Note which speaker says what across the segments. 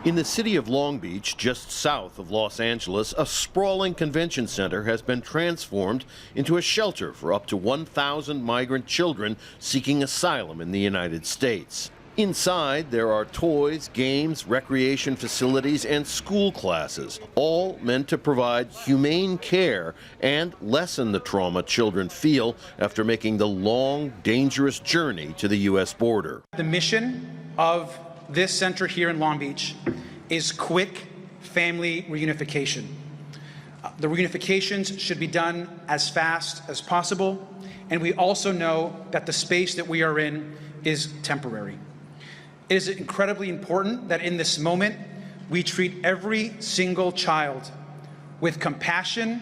Speaker 1: In the city of Long Beach, just south of Los Angeles, a sprawling convention center has been transformed into a shelter for up to 1,000 migrant children seeking asylum in the United States. Inside, there are toys, games, recreation facilities, and school classes, all meant to provide humane care and lessen the trauma children feel after making the long, dangerous journey to the U.S. border.
Speaker 2: The mission of this center here in Long Beach is quick family reunification. The reunifications should be done as fast as possible, and we also know that the space that we are in is temporary. It is incredibly important that in this moment, we treat every single child with compassion,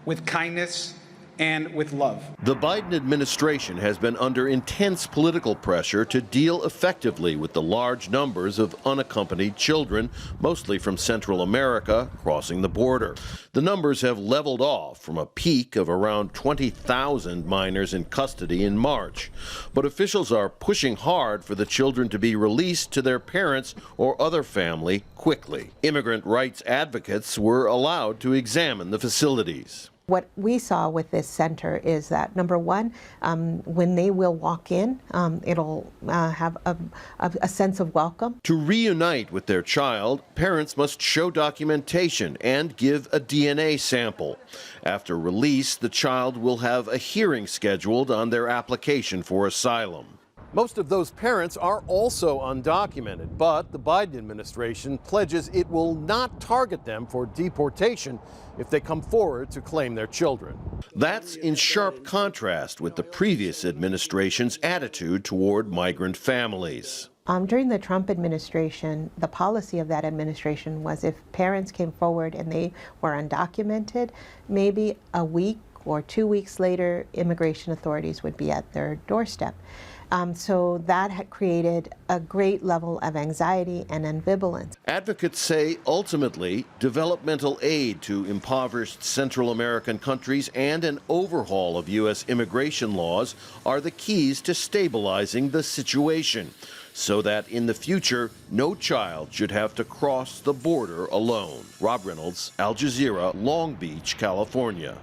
Speaker 2: with kindness, and with love.
Speaker 1: The Biden administration has been under intense political pressure to deal effectively with the large numbers of unaccompanied children, mostly from Central America, crossing the border. The numbers have leveled off from a peak of around 20,000 minors in custody in March. But officials are pushing hard for the children to be released to their parents or other family quickly. Immigrant rights advocates were allowed to examine the facilities.
Speaker 3: What we saw with this center is that, number one, when they will walk in, it'll have a sense of welcome.
Speaker 1: To reunite with their child, parents must show documentation and give a DNA sample. After release, the child will have a hearing scheduled on their application for asylum. Most of those parents are also undocumented, but the Biden administration pledges it will not target them for deportation if they come forward to claim their children. That's in sharp contrast with the previous administration's attitude toward migrant families.
Speaker 3: During the Trump administration, the policy of that administration was if parents came forward and they were undocumented, maybe a week or 2 weeks later, immigration authorities would be at their doorstep. So that had created a great level of anxiety and ambivalence.
Speaker 1: Advocates say ultimately developmental aid to impoverished Central American countries and an overhaul of U.S. immigration laws are the keys to stabilizing the situation, so that in the future, no child should have to cross the border alone. Rob Reynolds, Al Jazeera, Long Beach, California.